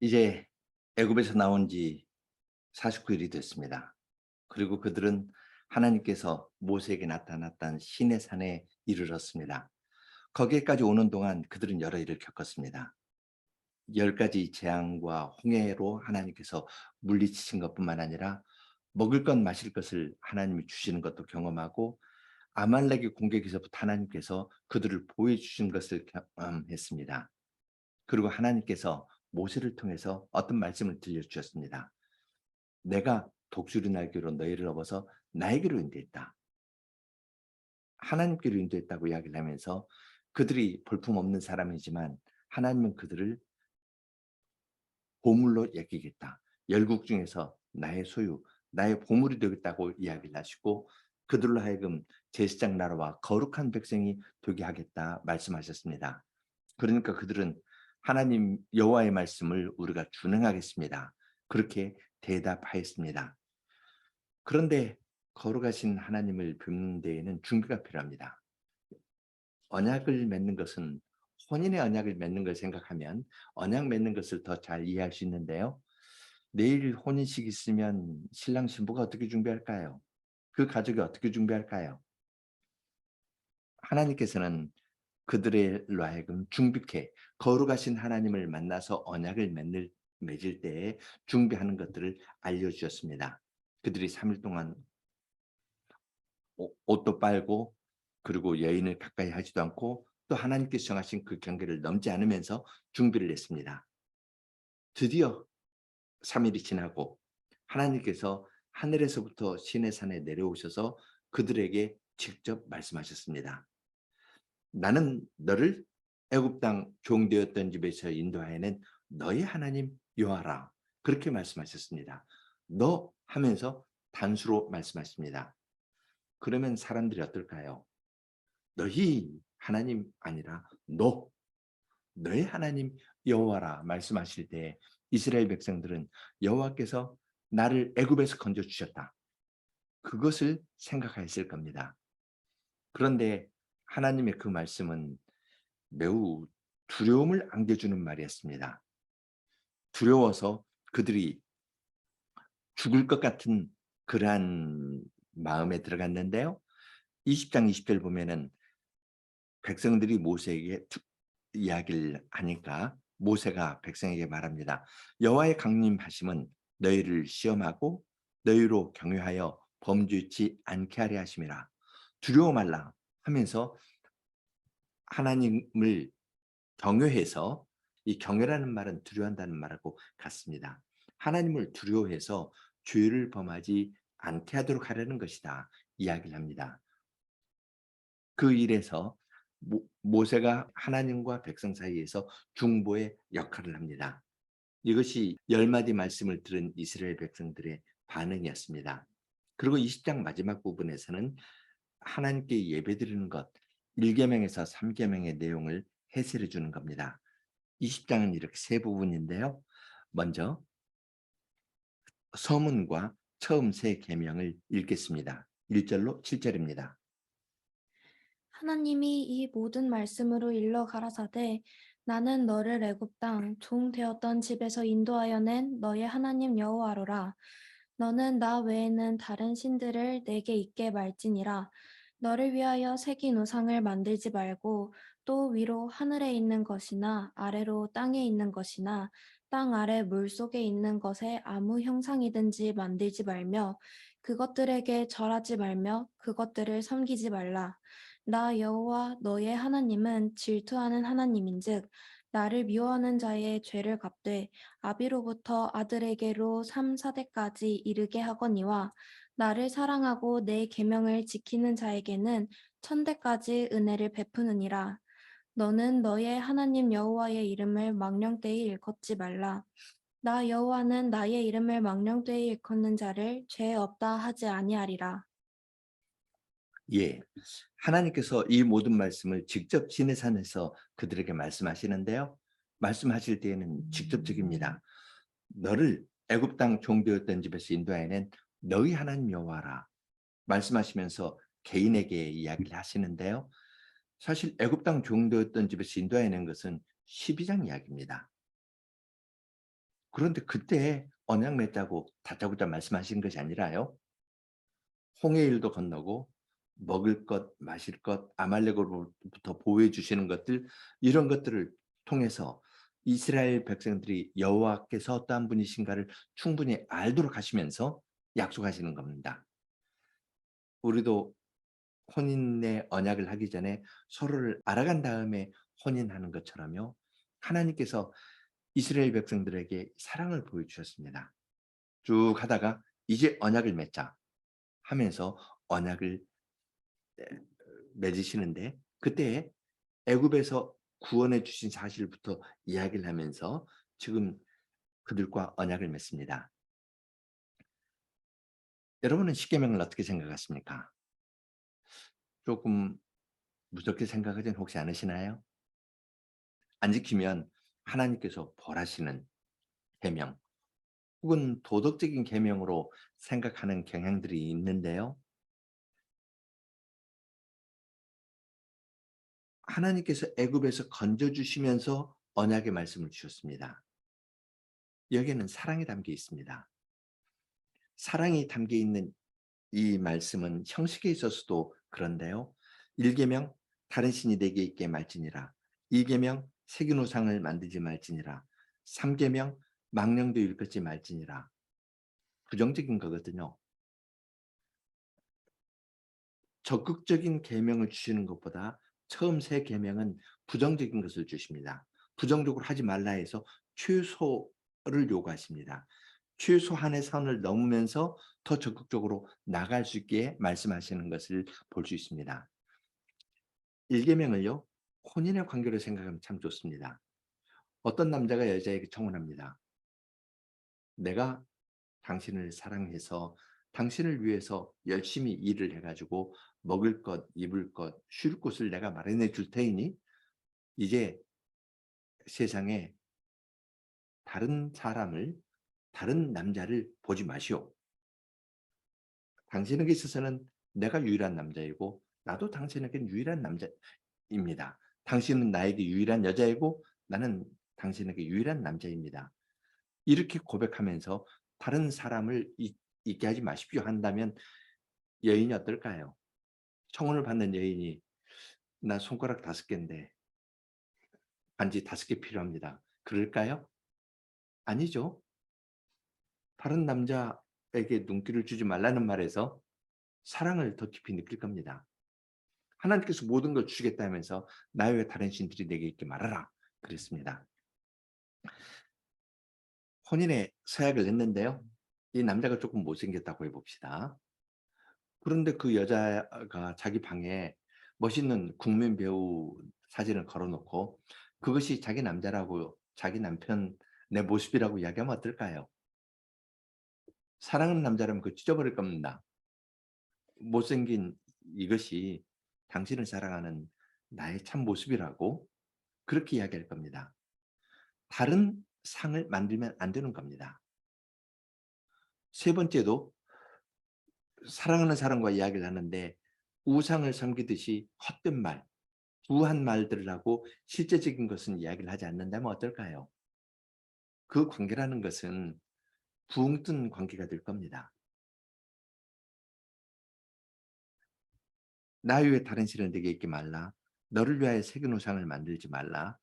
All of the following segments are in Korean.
이제 애굽에서 나온 지 49일이 됐습니다. 그리고 그들은 하나님께서 모세에게 나타났던 시내 산에 이르렀습니다. 거기에까지 오는 동안 그들은 여러 일을 겪었습니다. 10가지 재앙과 홍해로 하나님께서 물리치신 것뿐만 아니라 먹을 것 마실 것을 하나님이 주시는 것도 경험하고 아말렉의 공격에서부터 하나님께서 그들을 보호해 주신 것을 경험했습니다. 그리고 하나님께서 모세를 통해서 어떤 말씀을 들려주셨습니다. 내가 독수리 날개로 너희를 업어서 나에게로 인도했다. 하나님께로 인도했다고 이야기를 하면서 그들이 볼품없는 사람이지만 하나님은 그들을 보물로 여기겠다. 열국 중에서 나의 소유, 나의 보물이 되겠다고 이야기를 하시고 그들로 하여금 제사장 나라와 거룩한 백성이 되게 하겠다 말씀하셨습니다. 그러니까 그들은 하나님 여호와의 말씀을 우리가 준행하겠습니다. 그렇게 대답하였습니다. 그런데 거룩하신 하나님을 뵙는 데에는 준비가 필요합니다. 언약을 맺는 것은 혼인의 언약을 맺는 걸 생각하면 언약 맺는 것을 더 잘 이해할 수 있는데요. 내일 혼인식 있으면 신랑 신부가 어떻게 준비할까요? 그 가족이 어떻게 준비할까요? 하나님께서는 그들로 하여금 준비케 거룩하신 하나님을 만나서 언약을 맺을 때에 준비하는 것들을 알려주셨습니다. 그들이 3일 동안 옷도 빨고 그리고 여인을 가까이 하지도 않고 또 하나님께서 정하신 그 경계를 넘지 않으면서 준비를 했습니다. 드디어 3일이 지나고 하나님께서 하늘에서부터 시내산에 내려오셔서 그들에게 직접 말씀하셨습니다. 나는 너를 애굽 땅 종되었던 집에서 인도하여낸 너의 하나님 여호와라. 그렇게 말씀하셨습니다. 너 하면서 단수로 말씀하십니다. 그러면 사람들이 어떨까요? 너희 하나님 아니라 너의 하나님 여호와라 말씀하실 때 이스라엘 백성들은 여호와께서 나를 애굽에서 건져 주셨다. 그것을 생각했을 겁니다. 그런데 하나님의 그 말씀은 매우 두려움을 안겨주는 말이었습니다. 두려워서 그들이 죽을 것 같은 그러한 마음에 들어갔는데요. 20장 20절 보면은 백성들이 모세에게 이야기를 하니까 모세가 백성에게 말합니다. 여호와의 강림하심은 너희를 시험하고 너희로 경유하여 범죄치 않게 하려 하심이라. 두려워 말라 하면서 하나님을 경외해서 이 경외라는 말은 두려워한다는 말하고 같습니다. 하나님을 두려워해서 죄를 범하지 않게 하도록 하려는 것이다 이야기를 합니다. 그 일에서 모세가 하나님과 백성 사이에서 중보의 역할을 합니다. 이것이 10마디 말씀을 들은 이스라엘 백성들의 반응이었습니다. 그리고 20장 마지막 부분에서는 하나님께 예배드리는 것 1계명에서 3계명의 내용을 해설해 주는 겁니다. 20장은 이렇게 세 부분인데요. 먼저 서문과 처음 세 계명을 읽겠습니다. 1절로 7절입니다. 하나님이 이 모든 말씀으로 일러 가라사대 나는 너를 애굽 땅 종 되었던 집에서 인도하여 낸 너의 하나님 여호와로라. 너는 나 외에는 다른 신들을 내게 있게 말지니라. 너를 위하여 새긴 우상을 만들지 말고 또 위로 하늘에 있는 것이나 아래로 땅에 있는 것이나 땅 아래 물 속에 있는 것에 아무 형상이든지 만들지 말며 그것들에게 절하지 말며 그것들을 섬기지 말라. 나 여호와 너의 하나님은 질투하는 하나님인즉 나를 미워하는 자의 죄를 갚되 아비로부터 아들에게로 3, 4대까지 이르게 하거니와 나를 사랑하고 내 계명을 지키는 자에게는 1000대까지 은혜를 베푸느니라. 너는 너의 하나님 여호와의 이름을 망령되이 일컫지 말라. 나 여호와는 나의 이름을 망령되이 일컫는 자를 죄 없다 하지 아니하리라. 예, 하나님께서 이 모든 말씀을 직접 시내산에서 그들에게 말씀하시는데요. 말씀하실 때에는 직접적입니다. 너를 애굽 땅 종되었던 집에서 인도하여낸 너희 하나님 여호와라 말씀하시면서 개인에게 이야기를 하시는데요. 사실 애굽 땅 종되었던 집에서 인도해낸 것은 12장 이야기입니다. 그런데 그때 언약 맺자고 다짜고짜 말씀하신 것이 아니라요. 홍해일도 건너고 먹을 것, 마실 것, 아말렉으로부터 보호해 주시는 것들, 이런 것들을 통해서 이스라엘 백성들이 여호와께서 어떠한 분이신가를 충분히 알도록 하시면서 약속하시는 겁니다. 우리도 혼인의 언약을 하기 전에 서로를 알아간 다음에 혼인하는 것처럼요. 하나님께서 이스라엘 백성들에게 사랑을 보여주셨습니다. 쭉 하다가 이제 언약을 맺자 하면서 언약을 맺으시는데, 그때 애굽에서 구원해 주신 사실부터 이야기를 하면서 지금 그들과 언약을 맺습니다. 여러분은 십계명을 어떻게 생각하십니까? 조금 무섭게 생각하진 혹시 않으시나요? 안 지키면 하나님께서 벌하시는 계명, 혹은 도덕적인 계명으로 생각하는 경향들이 있는데요. 하나님께서 애굽에서 건져 주시면서 언약의 말씀을 주셨습니다. 여기에는 사랑이 담겨 있습니다. 사랑이 담겨 있는 이 말씀은 형식에 있어서도 그런데요. 1계명 다른 신이 내게 있게 말지니라. 2계명 새긴 우상을 만들지 말지니라. 3계명 망령도 일컫지 말지니라. 부정적인 거거든요. 적극적인 계명을 주시는 것보다 처음 세 계명은 부정적인 것을 주십니다. 부정적으로 하지 말라 해서 최소를 요구하십니다. 최소한의 선을 넘으면서 더 적극적으로 나갈 수 있게 말씀하시는 것을 볼 수 있습니다. 1계명을요. 혼인의 관계로 생각하면 참 좋습니다. 어떤 남자가 여자에게 청혼합니다. 내가 당신을 사랑해서 당신을 위해서 열심히 일을 해가지고 먹을 것, 입을 것, 쉴 곳을 내가 마련해 줄 테이니 이제 세상에 다른 사람을, 다른 남자를 보지 마시오. 당신에게 있어서는 내가 유일한 남자이고 나도 당신에겐 유일한 남자입니다. 당신은 나에게 유일한 여자이고 나는 당신에게 유일한 남자입니다. 이렇게 고백하면서 다른 사람을 있게 하지 마십시오 한다면 여인이 어떨까요? 청혼을 받는 여인이 나 손가락 5개인데 반지 5개 필요합니다. 그럴까요? 아니죠. 다른 남자에게 눈길을 주지 말라는 말에서 사랑을 더 깊이 느낄 겁니다. 하나님께서 모든 걸 주시겠다면서 나 외에 다른 신들이 내게 있게 말하라 그랬습니다. 혼인의 서약을 냈는데요. 이 남자가 조금 못생겼다고 해봅시다. 그런데 그 여자가 자기 방에 멋있는 국민 배우 사진을 걸어놓고 그것이 자기 남자라고, 자기 남편 내 모습이라고 이야기하면 어떨까요? 사랑하는 남자라면 그거 찢어버릴 겁니다. 못생긴 이것이 당신을 사랑하는 나의 참 모습이라고 그렇게 이야기할 겁니다. 다른 상을 만들면 안 되는 겁니다. 세 번째도 사랑하는 사람과 이야기를 하는데 우상을 섬기듯이 헛된 말, 부한 말들을 하고 실제적인 것은 이야기를 하지 않는다면 어떨까요? 그 관계라는 것은 붕 뜬 관계가 될 겁니다. 나 외에 다른 신을 내게 있지 말라. 너를 위하여 새긴 우상을 만들지 말라.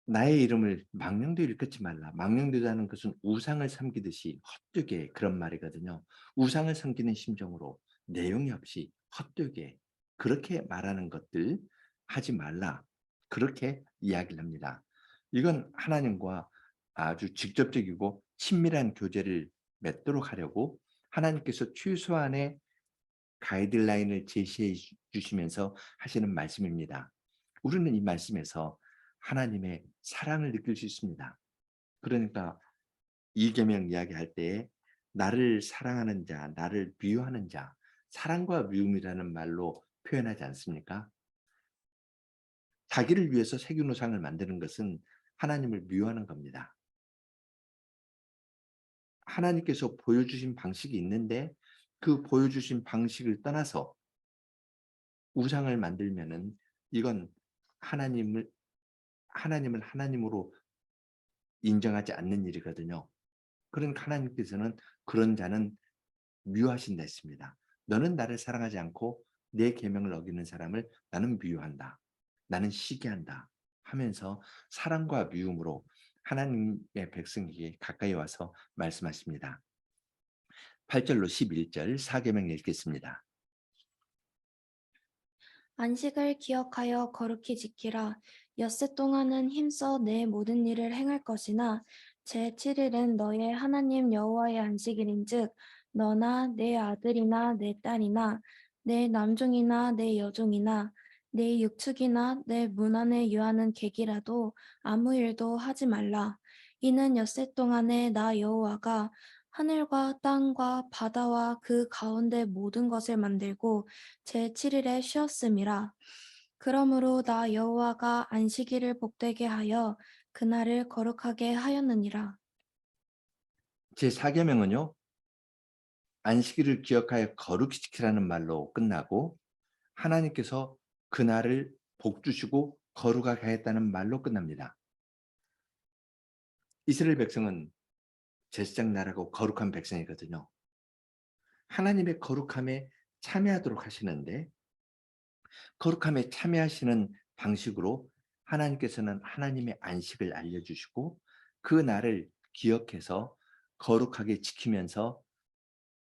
나의 이름을 망령되이 일컫지 말라. 망령되다는 것은 우상을 섬기듯이 헛되게, 그런 말이거든요. 우상을 섬기는 심정으로 내용이 없이 헛되게 그렇게 말하는 것들 하지 말라. 그렇게 이야기를 합니다. 이건 하나님과 아주 직접적이고 친밀한 교제를 맺도록 하려고 하나님께서 최소한의 가이드라인을 제시해 주시면서 하시는 말씀입니다. 우리는 이 말씀에서 하나님의 사랑을 느낄 수 있습니다. 그러니까 이계명 이야기할 때에 나를 사랑하는 자, 나를 미워하는 자, 사랑과 미움이라는 말로 표현하지 않습니까? 자기를 위해서 새긴 우상을 만드는 것은 하나님을 미워하는 겁니다. 하나님께서 보여주신 방식이 있는데 그 보여주신 방식을 떠나서 우상을 만들면은 이건 하나님을 하나님으로 인정하지 않는 일이거든요. 그러니까 하나님께서는 그런 자는 미워하신다 했습니다. 너는 나를 사랑하지 않고 내 계명을 어기는 사람을 나는 미워한다. 나는 시기한다. 하면서 사랑과 미움으로 하나님의 백성에게 가까이 와서 말씀하십니다. 8절로 11절 4계명 읽겠습니다. 안식을 기억하여 거룩히 지키라. 엿새 동안은 힘써 내 모든 일을 행할 것이나 제7일은 너의 하나님 여호와의 안식일인즉 너나 내 아들이나 내 딸이나 내 남종이나 내 여종이나 내 육축이나 내 문 안에 유하는 객이라도 아무 일도 하지 말라. 이는 엿새 동안에 나 여호와가 하늘과 땅과 바다와 그 가운데 모든 것을 만들고 제7일에 쉬었음이라. 그러므로 나 여호와가 안식일을 복되게 하여 그날을 거룩하게 하였느니라. 제 4계명은요. 안식일을 기억하여 거룩히 지키라는 말로 끝나고 하나님께서 그날을 복 주시고 거룩하게 하였다는 말로 끝납니다. 이스라엘 백성은 제사장 나라고 거룩한 백성이거든요. 하나님의 거룩함에 참여하도록 하시는데 거룩함에 참여하시는 방식으로 하나님께서는 하나님의 안식을 알려주시고 그 날을 기억해서 거룩하게 지키면서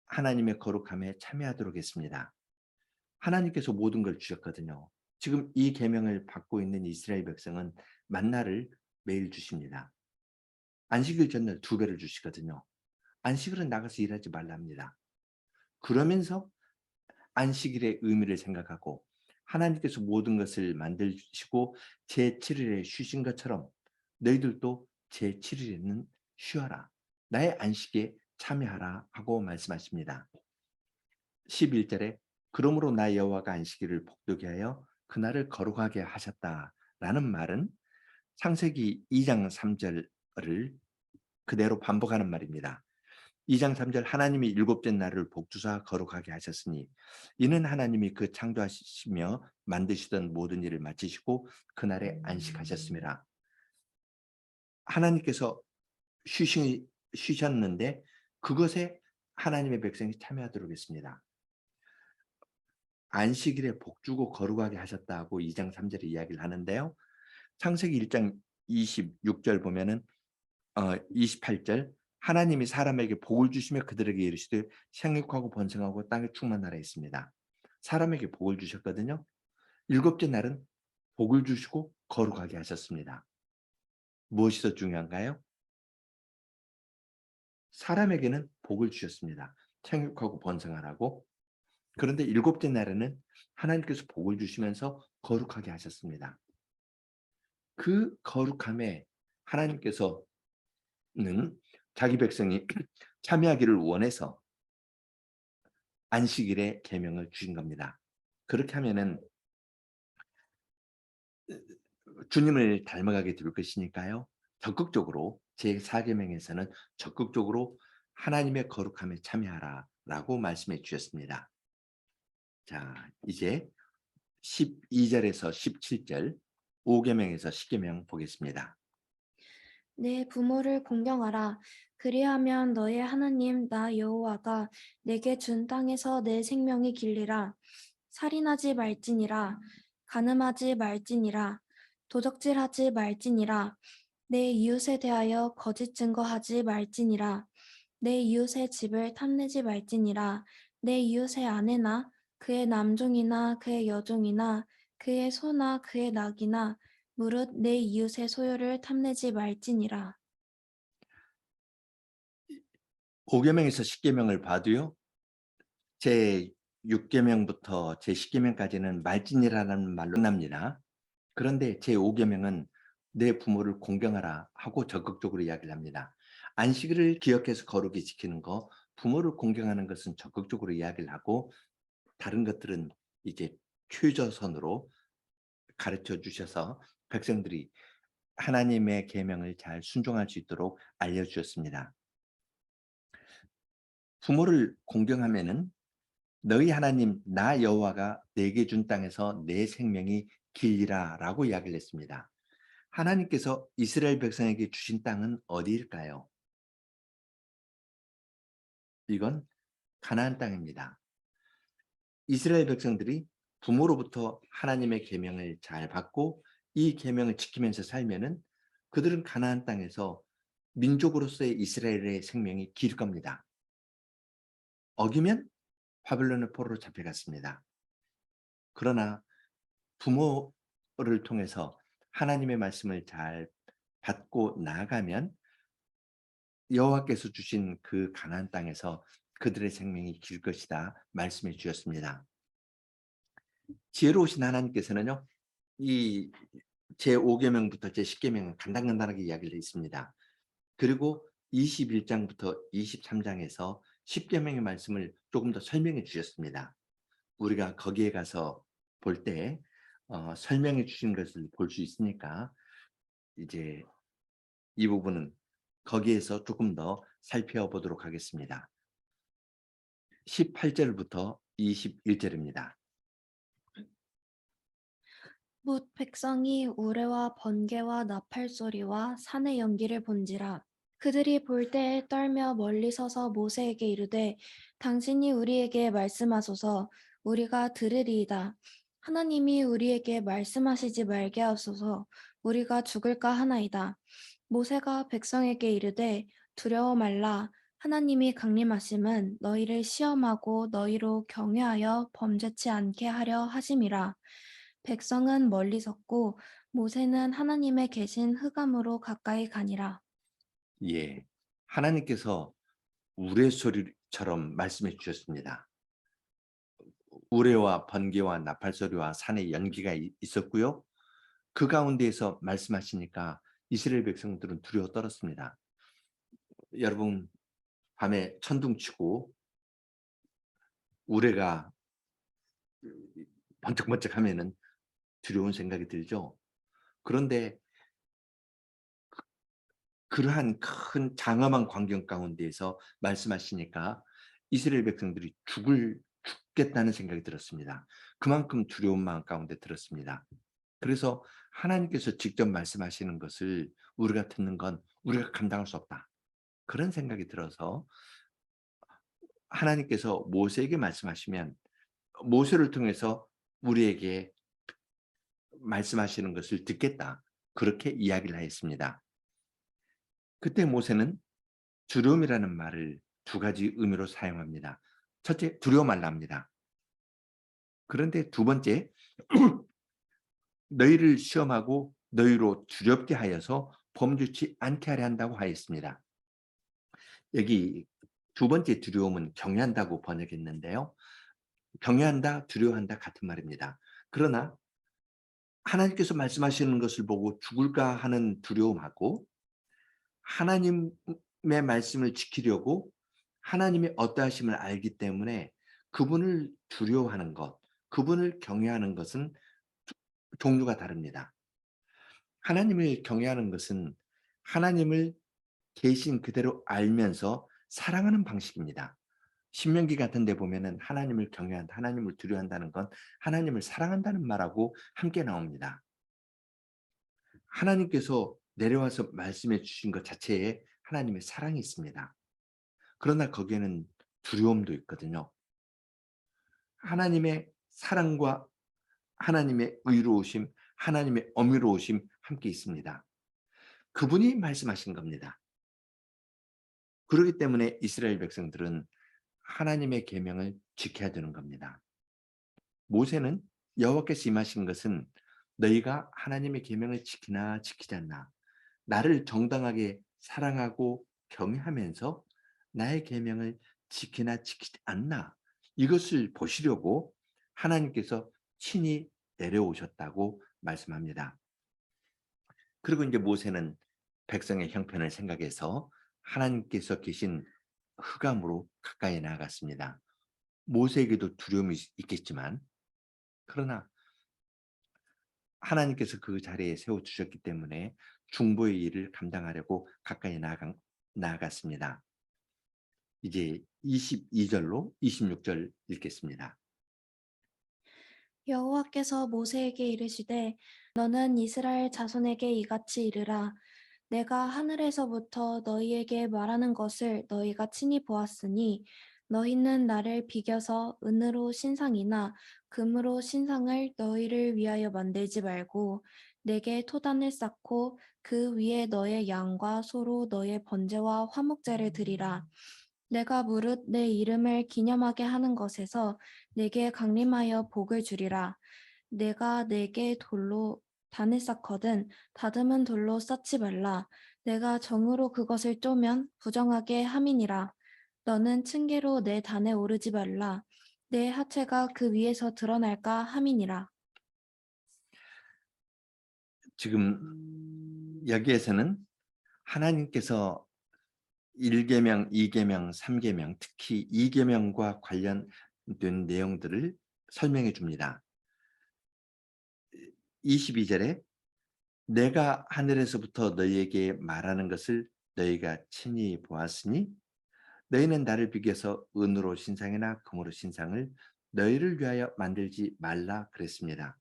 하나님의 거룩함에 참여하도록 했습니다. 하나님께서 모든 걸 주셨거든요. 지금 이 계명을 받고 있는 이스라엘 백성은 만나를 매일 주십니다. 안식일 전날 2배를 주시거든요. 안식일은 나가서 일하지 말랍니다. 그러면서 안식일의 의미를 생각하고 하나님께서 모든 것을 만드시고 제7일에 쉬신 것처럼 너희들도 제7일에는 쉬어라. 나의 안식에 참여하라 하고 말씀하십니다. 11절에 그러므로 나 여호와가 안식일을 복되게 하여 그날을 거룩하게 하셨다라는 말은 창세기 2장 3절을 그대로 반복하는 말입니다. 2장 3절 하나님이 일곱째 날을 복주사 거룩하게 하셨으니 이는 하나님이 그 창조하시며 만드시던 모든 일을 마치시고 그날에 안식하셨습니다. 하나님께서 쉬셨는데 그것에 하나님의 백성이 참여하도록 했습니다. 안식일에 복주고 거룩하게 하셨다고 2장 3절에 이야기를 하는데요. 창세기 1장 26절 보면은 28절 하나님이 사람에게 복을 주시며 그들에게 이르시되 생육하고 번성하고 땅에 충만하라 했습니다. 사람에게 복을 주셨거든요. 일곱째 날은 복을 주시고 거룩하게 하셨습니다. 무엇이 더 중요한가요? 사람에게는 복을 주셨습니다. 생육하고 번성하라고. 그런데 일곱째 날에는 하나님께서 복을 주시면서 거룩하게 하셨습니다. 그 거룩함에 하나님께서는 자기 백성이 참여하기를 원해서 안식일의 계명을 주신 겁니다. 그렇게 하면은 주님을 닮아가게 될 것이니까요. 적극적으로 제4계명에서는 적극적으로 하나님의 거룩함에 참여하라라고 말씀해 주셨습니다. 자, 이제 12절에서 17절 5계명에서 10계명 보겠습니다. 내 부모를 공경하라. 그리하면 너의 하나님 나 여호와가 내게 준 땅에서 내 생명이 길리라. 살인하지 말지니라. 간음하지 말지니라. 도적질하지 말지니라. 내 이웃에 대하여 거짓 증거하지 말지니라. 내 이웃의 집을 탐내지 말지니라. 내 이웃의 아내나 그의 남종이나 그의 여종이나 그의 소나 그의 낙이나 무릇 내 이웃의 소유를 탐내지 말지니라. 5계명에서 10계명을 봐도요. 제 6계명부터 제 10계명까지는 말진이라는 말로 끝납니다. 그런데 제 5계명은 내 부모를 공경하라 하고 적극적으로 이야기를 합니다. 안식일을 기억해서 거룩히 지키는 거, 부모를 공경하는 것은 적극적으로 이야기를 하고 다른 것들은 이제 최저선으로 가르쳐 주셔서 백성들이 하나님의 계명을 잘 순종할 수 있도록 알려주셨습니다. 부모를 공경하면은 너희 하나님 나 여호와가 내게 준 땅에서 내 생명이 길리라라고 이야기를 했습니다. 하나님께서 이스라엘 백성에게 주신 땅은 어디일까요? 이건 가나안 땅입니다. 이스라엘 백성들이 부모로부터 하나님의 계명을 잘 받고 이 계명을 지키면서 살면은 그들은 가나안 땅에서 민족으로서의 이스라엘의 생명이 길 겁니다. 어기면 바벨론의 포로로 잡혀갔습니다. 그러나 부모를 통해서 하나님의 말씀을 잘 받고 나아가면 여호와께서 주신 그 가나안 땅에서 그들의 생명이 길 것이다 말씀해 주셨습니다. 지혜로우신 하나님께서는요, 이 제5계명부터 제10계명은 간단간단하게 이야기를 했습니다. 그리고 21장부터 23장에서 10계명의 말씀을 조금 더 설명해 주셨습니다. 우리가 거기에 가서 볼 때 설명해 주신 것을 볼 수 있으니까 이제 이 부분은 거기에서 조금 더 살펴보도록 하겠습니다. 18절부터 21절입니다. 뭇 백성이 우레와 번개와 나팔 소리와 산의 연기를 본지라 그들이 볼 때에 떨며 멀리 서서 모세에게 이르되 당신이 우리에게 말씀하소서 우리가 들으리이다. 하나님이 우리에게 말씀하시지 말게 하소서 우리가 죽을까 하나이다. 모세가 백성에게 이르되 두려워 말라. 하나님이 강림하심은 너희를 시험하고 너희로 경외하여 범죄치 않게 하려 하심이라. 백성은 멀리 섰고 모세는 하나님의 계신 흑암으로 가까이 가니라. 예, 하나님께서 우레소리처럼 말씀해 주셨습니다. 우레와 번개와 나팔 소리와 산의 연기가 있었고요. 그 가운데에서 말씀하시니까 이스라엘 백성들은 두려워 떨었습니다. 여러분, 밤에 천둥치고 우레가 번쩍번쩍 하면은 두려운 생각이 들죠. 그런데 그러한 큰 장엄한 광경 가운데에서 말씀하시니까 이스라엘 백성들이 죽겠다는 생각이 들었습니다. 그만큼 두려운 마음 가운데 들었습니다. 그래서 하나님께서 직접 말씀하시는 것을 우리가 듣는 건 우리가 감당할 수 없다. 그런 생각이 들어서 하나님께서 모세에게 말씀하시면 모세를 통해서 우리에게 말씀하시는 것을 듣겠다. 그렇게 이야기를 하였습니다. 그때 모세는 두려움이라는 말을 두 가지 의미로 사용합니다. 첫째, 두려워 말랍니다. 그런데 두 번째, 너희를 시험하고 너희로 두렵게 하여서 범죄치 않게 하려 한다고 하였습니다. 여기 두 번째 두려움은 경외한다고 번역했는데요. 경외한다, 두려워한다 같은 말입니다. 그러나 하나님께서 말씀하시는 것을 보고 죽을까 하는 두려움하고 하나님의 말씀을 지키려고 하나님의 어떠하심을 알기 때문에 그분을 두려워하는 것, 그분을 경외하는 것은 종류가 다릅니다. 하나님을 경외하는 것은 하나님을 계신 그대로 알면서 사랑하는 방식입니다. 신명기 같은 데 보면은 하나님을 경외한다, 하나님을 두려워한다는 건 하나님을 사랑한다는 말하고 함께 나옵니다. 하나님께서 내려와서 말씀해 주신 것 자체에 하나님의 사랑이 있습니다. 그러나 거기에는 두려움도 있거든요. 하나님의 사랑과 하나님의 의로우심, 하나님의 어미로우심 함께 있습니다. 그분이 말씀하신 겁니다. 그렇기 때문에 이스라엘 백성들은 하나님의 계명을 지켜야 되는 겁니다. 모세는 여호와께서 임하신 것은 너희가 하나님의 계명을 지키나 지키지 않나 나를 정당하게 사랑하고 경외하면서 나의 계명을 지키나 지키지 않나 이것을 보시려고 하나님께서 친히 내려오셨다고 말씀합니다. 그리고 이제 모세는 백성의 형편을 생각해서 하나님께서 계신 흑암으로 가까이 나아갔습니다. 모세에게도 두려움이 있겠지만 그러나 하나님께서 그 자리에 세워주셨기 때문에 중보의 일을 감당하려고 가까이 나아갔습니다. 이제 22절로 26절 읽겠습니다. 여호와께서 모세에게 이르시되 너는 이스라엘 자손에게 이같이 이르라. 내가 하늘에서부터 너희에게 말하는 것을 너희가 친히 보았으니 너희는 나를 비겨서 은으로 신상이나 금으로 신상을 너희를 위하여 만들지 말고 내게 토단을 쌓고 그 위에 너의 양과 소로 너의 번제와 화목제를 드리라. 내가 무릇 내 이름을 기념하게 하는 것에서 내게 강림하여 복을 주리라. 내가 내게 돌로 단을 쌓거든 다듬은 돌로 쌓지 말라. 내가 정으로 그것을 쪼면 부정하게 함이니라. 너는 층계로 내 단에 오르지 말라. 내 하체가 그 위에서 드러날까 함이니라. 지금 여기에서는 하나님께서 1계명, 2계명, 3계명, 특히 2계명과 관련된 내용들을 설명해 줍니다. 22절에 내가 하늘에서부터 너희에게 말하는 것을 너희가 친히 보았으니 너희는 나를 비교해서 은으로 신상이나 금으로 신상을 너희를 위하여 만들지 말라 그랬습니다.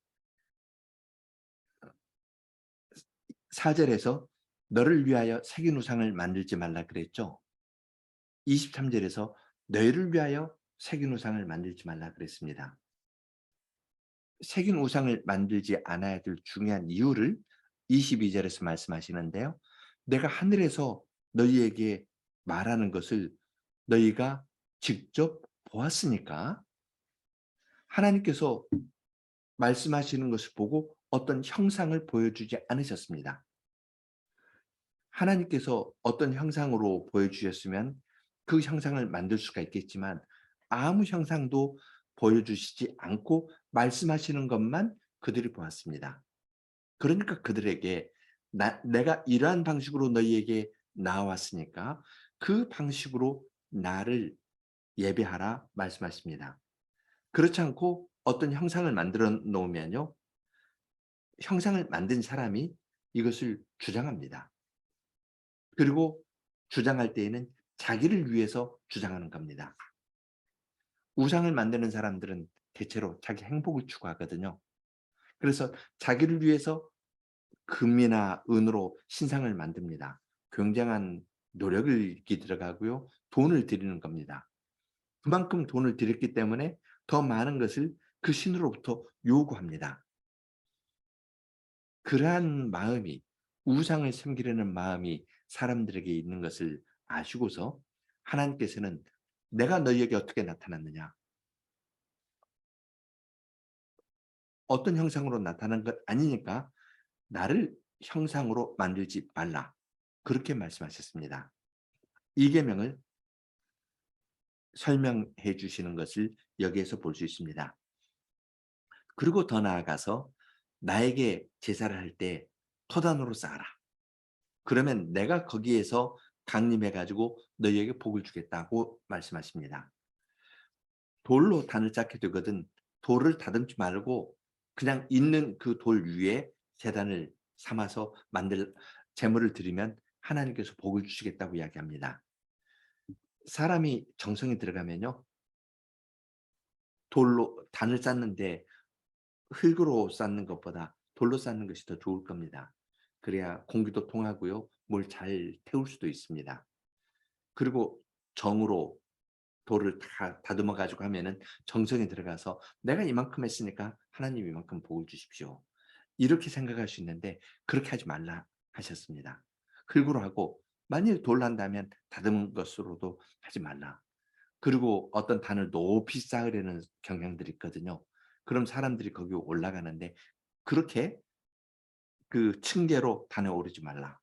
4절에서 너를 위하여 새긴 우상을 만들지 말라 그랬죠. 23절에서 너희를 위하여 새긴 우상을 만들지 말라 그랬습니다. 새긴 우상을 만들지 않아야 될 중요한 이유를 22절에서 말씀하시는데요. 내가 하늘에서 너희에게 말하는 것을 너희가 직접 보았으니까 하나님께서 말씀하시는 것을 보고 어떤 형상을 보여주지 않으셨습니다. 하나님께서 어떤 형상으로 보여주셨으면 그 형상을 만들 수가 있겠지만 아무 형상도 보여주시지 않고 말씀하시는 것만 그들이 보았습니다. 그러니까 그들에게 내가 이러한 방식으로 너희에게 나왔으니까 그 방식으로 나를 예배하라 말씀하십니다. 그렇지 않고 어떤 형상을 만들어 놓으면요. 형상을 만든 사람이 이것을 주장합니다. 그리고 주장할 때에는 자기를 위해서 주장하는 겁니다. 우상을 만드는 사람들은 대체로 자기 행복을 추구하거든요. 그래서 자기를 위해서 금이나 은으로 신상을 만듭니다. 굉장한 노력을 들어가고요. 돈을 들이는 겁니다. 그만큼 돈을 들였기 때문에 더 많은 것을 그 신으로부터 요구합니다. 그러한 마음이 우상을 섬기려는 마음이 사람들에게 있는 것을 아시고서 하나님께서는 내가 너희에게 어떻게 나타났느냐? 어떤 형상으로 나타난 것 아니니까 나를 형상으로 만들지 말라. 그렇게 말씀하셨습니다. 이 계명을 설명해 주시는 것을 여기에서 볼 수 있습니다. 그리고 더 나아가서 나에게 제사를 할 때 토단으로 쌓아라. 그러면 내가 거기에서 강림해 가지고 너희에게 복을 주겠다고 말씀하십니다. 돌로 단을 쌓게 되거든 돌을 다듬지 말고 그냥 있는 그 돌 위에 제단을 삼아서 만들 제물을 드리면 하나님께서 복을 주시겠다고 이야기합니다. 사람이 정성이 들어가면요. 돌로 단을 쌓는데 흙으로 쌓는 것보다 돌로 쌓는 것이 더 좋을 겁니다. 그래야 공기도 통하고요. 뭘 잘 태울 수도 있습니다. 그리고 정으로 돌을 다 다듬어 가지고 하면은 정성이 들어가서 '내가 이만큼 했으니까 하나님 이만큼 복을 주십시오.' 이렇게 생각할 수 있는데 그렇게 하지 말라 하셨습니다. 흙으로 하고 만일 돌로 한다면 다듬은 것으로도 하지 말라. 그리고 어떤 단을 높이 쌓으려는 경향들이 있거든요. 그럼 사람들이 거기 올라가는데 그렇게 그 층계로 단에 오르지 말라.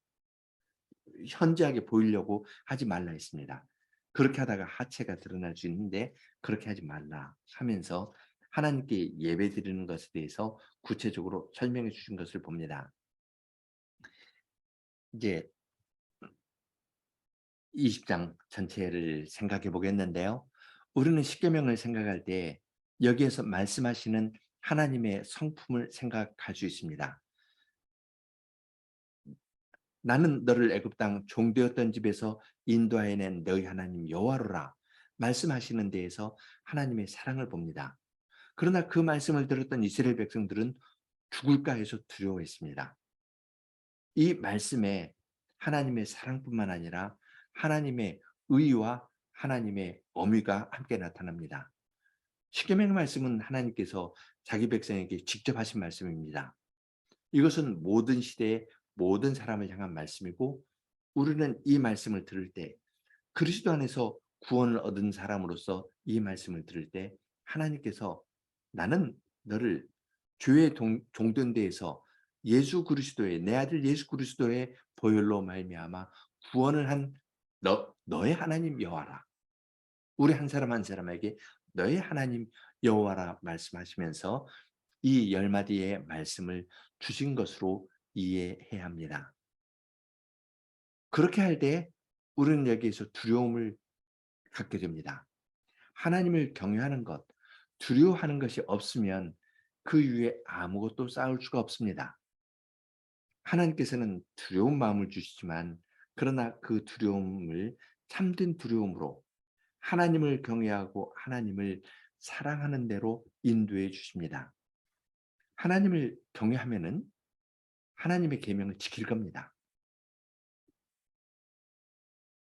현저하게 보이려고 하지 말라 했습니다. 그렇게 하다가 하체가 드러날 수 있는데 그렇게 하지 말라 하면서 하나님께 예배드리는 것에 대해서 구체적으로 설명해 주신 것을 봅니다. 이제 20장 전체를 생각해 보겠는데요. 우리는 십계명을 생각할 때 여기에서 말씀하시는 하나님의 성품을 생각할 수 있습니다. 나는 너를 애굽 땅 종되었던 집에서 인도하여 낸 너희 하나님 여호와로라 말씀하시는 데에서 하나님의 사랑을 봅니다. 그러나 그 말씀을 들었던 이스라엘 백성들은 죽을까 해서 두려워했습니다. 이 말씀에 하나님의 사랑뿐만 아니라 하나님의 의와 하나님의 어미가 함께 나타납니다. 십계명 말씀은 하나님께서 자기 백성에게 직접 하신 말씀입니다. 이것은 모든 시대의 모든 사람을 향한 말씀이고, 우리는 이 말씀을 들을 때, 그리스도 안에서 구원을 얻은 사람으로서 이 말씀을 들을 때 하나님께서 나는 너를 죄의 종된 데에서 예수 그리스도의, 내 아들 예수 그리스도의 보혈로 말미암아 구원을 한 너의 하나님 여호와라. 우리 한 사람 한 사람에게 너의 하나님 여호와라 말씀하시면서 이 10마디의 말씀을 주신 것으로 이해해야 합니다. 그렇게 할 때 우리는 여기에서 두려움을 갖게 됩니다. 하나님을 경외하는 것, 두려워하는 것이 없으면 그 위에 아무것도 쌓을 수가 없습니다. 하나님께서는 두려운 마음을 주시지만, 그러나 그 두려움을 참된 두려움으로 하나님을 경외하고 하나님을 사랑하는 대로 인도해 주십니다. 하나님을 경외하면은 하나님의 계명을 지킬 겁니다.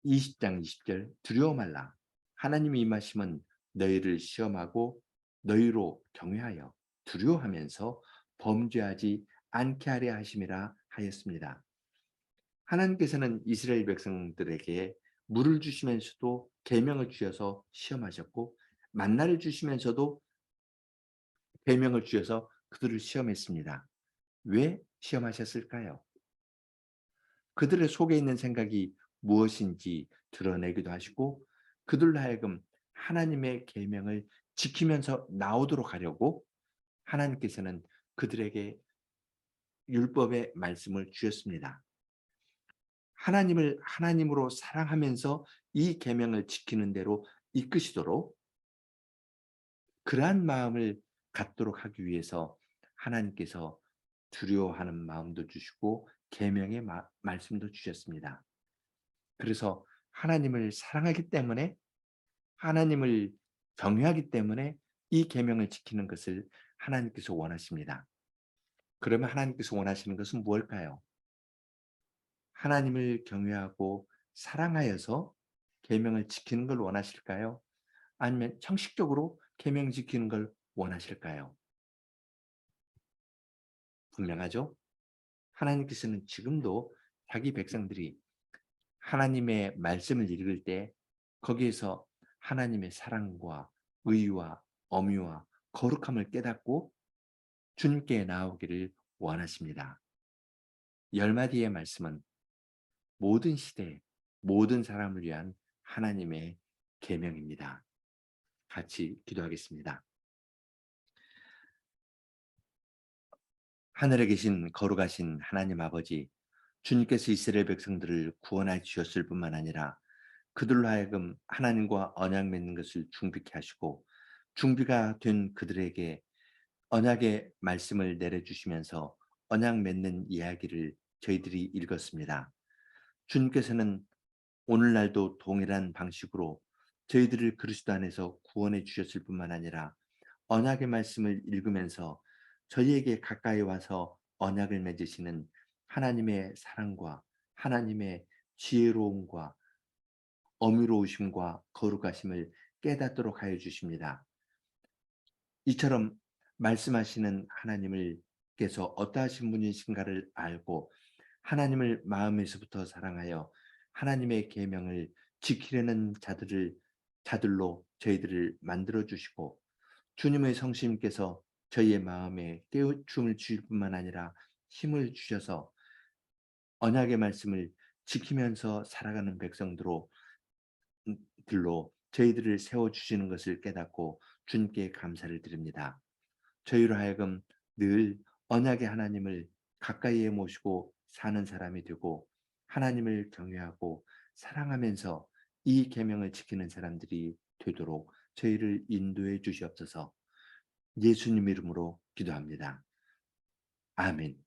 20장 20절 두려워 말라. 하나님이 임하심은 너희를 시험하고 너희로 경외하여 두려워하면서 범죄하지 않게 하려 하심이라 하였습니다. 하나님께서는 이스라엘 백성들에게 물을 주시면서도 계명을 주셔서 시험하셨고, 만나를 주시면서도 계명을 주셔서 그들을 시험했습니다. 왜 시험하셨을까요? 그들의 속에 있는 생각이 무엇인지 드러내기도 하시고, 그들로 하여금 하나님의 계명을 지키면서 나오도록 하려고 하나님께서는 그들에게 율법의 말씀을 주셨습니다. 하나님을 하나님으로 사랑하면서 이 계명을 지키는 대로 이끄시도록, 그러한 마음을 갖도록 하기 위해서 하나님께서 두려워하는 마음도 주시고 계명의 말씀도 주셨습니다. 그래서 하나님을 사랑하기 때문에, 하나님을 경외하기 때문에 이 계명을 지키는 것을 하나님께서 원하십니다. 그러면 하나님께서 원하시는 것은 무엇일까요? 하나님을 경외하고 사랑하여서 계명을 지키는 걸 원하실까요? 아니면 형식적으로 계명 지키는 걸 원하실까요? 분명하죠? 하나님께서는 지금도 자기 백성들이 하나님의 말씀을 읽을 때 거기에서 하나님의 사랑과 의와 엄의와 거룩함을 깨닫고 주님께 나오기를 원하십니다. 10마디의 말씀은 모든 시대, 모든 사람을 위한 하나님의 계명입니다. 같이 기도하겠습니다. 하늘에 계신 거룩하신 하나님 아버지, 주님께서 이스라엘 백성들을 구원하여 주셨을 뿐만 아니라 그들로 하여금 하나님과 언약 맺는 것을 중비케 하시고, 중비가 된 그들에게 언약의 말씀을 내려주시면서 언약 맺는 이야기를 저희들이 읽었습니다. 주님께서는 오늘날도 동일한 방식으로 저희들을 그리스도 안에서 구원해 주셨을 뿐만 아니라 언약의 말씀을 읽으면서 저희에게 가까이 와서 언약을 맺으시는 하나님의 사랑과 하나님의 지혜로움과 어미로우심과 거룩하심을 깨닫도록 하여 주십니다. 이처럼 말씀하시는 하나님을께서 어떠하신 분이신가를 알고 하나님을 마음에서부터 사랑하여 하나님의 계명을 지키려는 자들로 저희들을 만들어 주시고, 주님의 성심께서 저희의 마음에 깨우침을 주실 뿐만 아니라 힘을 주셔서 언약의 말씀을 지키면서 살아가는 백성들로 들로 저희들을 세워주시는 것을 깨닫고 주님께 감사를 드립니다. 저희로 하여금 늘 언약의 하나님을 가까이에 모시고 사는 사람이 되고 하나님을 경외하고 사랑하면서 이 계명을 지키는 사람들이 되도록 저희를 인도해 주시옵소서. 예수님 이름으로 기도합니다. 아멘.